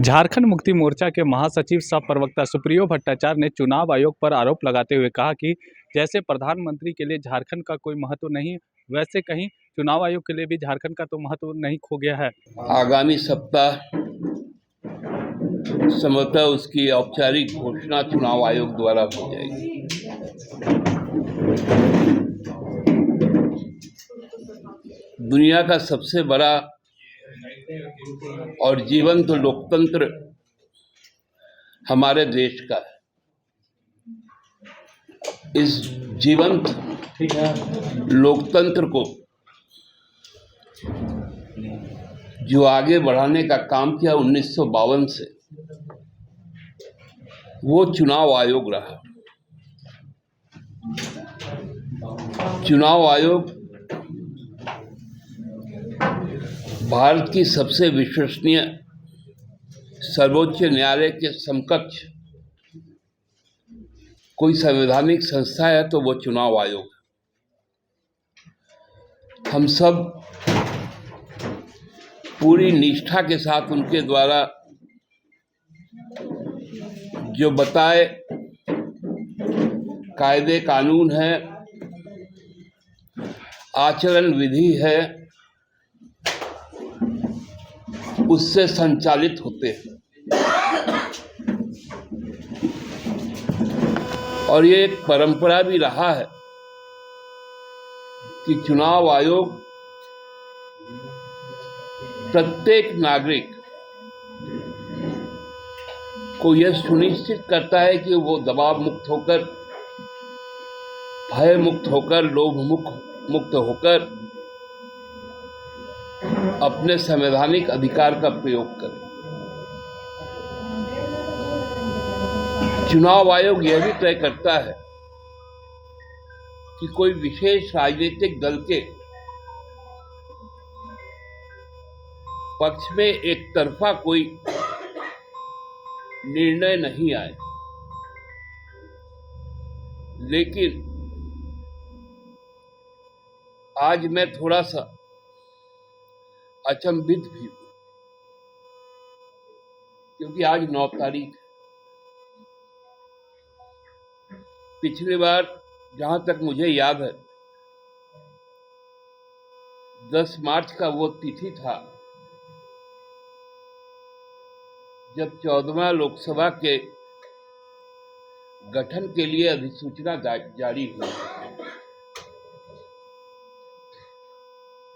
झारखंड मुक्ति मोर्चा के महासचिव सह प्रवक्ता सुप्रियो भट्टाचार्य ने चुनाव आयोग पर आरोप लगाते हुए कहा कि जैसे प्रधानमंत्री के लिए झारखंड का कोई महत्व नहीं, वैसे कहीं चुनाव आयोग के लिए भी झारखंड का तो महत्व नहीं खो गया है। आगामी सप्ताह संभवतः उसकी औपचारिक घोषणा चुनाव आयोग द्वारा हो जाएगी। दुनिया का सबसे बड़ा और जीवंत लोकतंत्र हमारे देश का है। इस जीवंत लोकतंत्र को जो आगे बढ़ाने का काम किया 1952 से, वो चुनाव आयोग रहा। चुनाव आयोग भारत की सबसे विश्वसनीय सर्वोच्च न्यायालय के समकक्ष कोई संवैधानिक संस्था है तो वो चुनाव आयोग है। हम सब पूरी निष्ठा के साथ उनके द्वारा जो बताए कायदे कानून है, आचरण विधि है, उससे संचालित होते हैं। और ये एक परंपरा भी रहा है कि चुनाव आयोग प्रत्येक नागरिक को यह सुनिश्चित करता है कि वो दबाव मुक्त होकर, भय मुक्त होकर, लोभ मुक्त होकर अपने संवैधानिक अधिकार का प्रयोग करें। चुनाव आयोग यह भी तय करता है कि कोई विशेष राजनीतिक दल के पक्ष में एक तरफा कोई निर्णय नहीं आए। लेकिन आज मैं थोड़ा सा अचंभित भी हूं, क्योंकि आज 9 तारीख है। पिछली बार जहां तक मुझे याद है 10 मार्च का वो तिथि था जब 14वां लोकसभा के गठन के लिए अधिसूचना जारी हुई।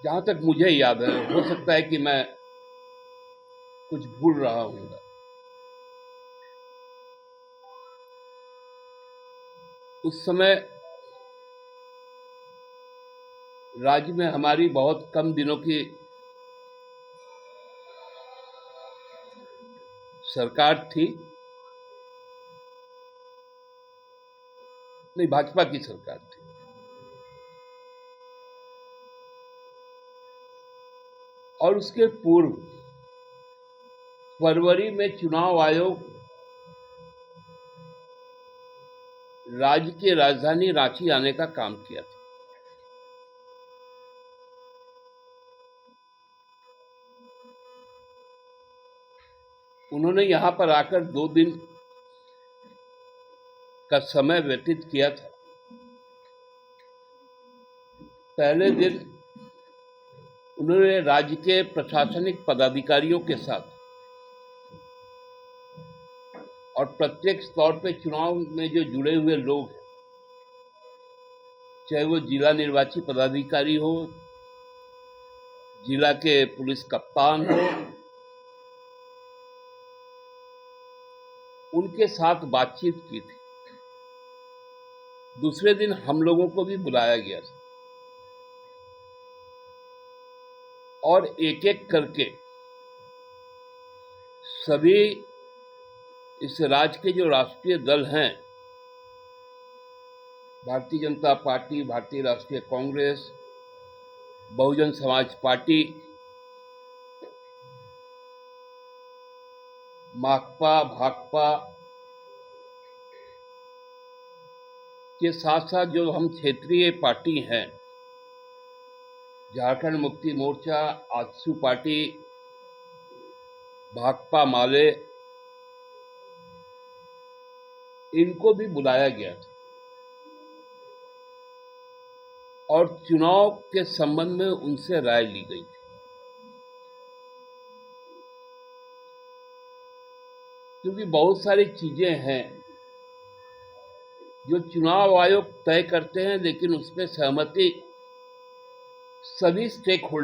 जहां तक मुझे याद है, हो सकता है कि मैं कुछ भूल रहा हूँगा। उस समय राज्य में हमारी बहुत कम दिनों की सरकार थी, नहीं, भाजपा की सरकार थी। और उसके पूर्व फरवरी में चुनाव आयोग राज्य की राजधानी रांची आने का काम किया था। उन्होंने यहां पर आकर 2 दिन का समय व्यतीत किया था। पहले दिन उन्होंने राज्य के प्रशासनिक पदाधिकारियों के साथ और प्रत्यक्ष तौर पे चुनाव में जो जुड़े हुए लोग हैं, चाहे वो जिला निर्वाची पदाधिकारी हो, जिला के पुलिस कप्तान हो, उनके साथ बातचीत की थी। दूसरे दिन हम लोगों को भी बुलाया गया था और एक एक करके सभी इस राज्य के जो राष्ट्रीय दल हैं, भारतीय जनता पार्टी, भारतीय राष्ट्रीय कांग्रेस, बहुजन समाज पार्टी, माकपा, भाकपा के साथ साथ जो हम क्षेत्रीय पार्टी हैं, झारखंड मुक्ति मोर्चा, आजसू पार्टी, भाकपा माले इनको भी बुलाया गया था और चुनाव के संबंध में उनसे राय ली गई थी, क्योंकि बहुत सारी चीजें हैं जो चुनाव आयोग तय करते हैं, लेकिन उसमें सहमति सभी स्टेक होल्डर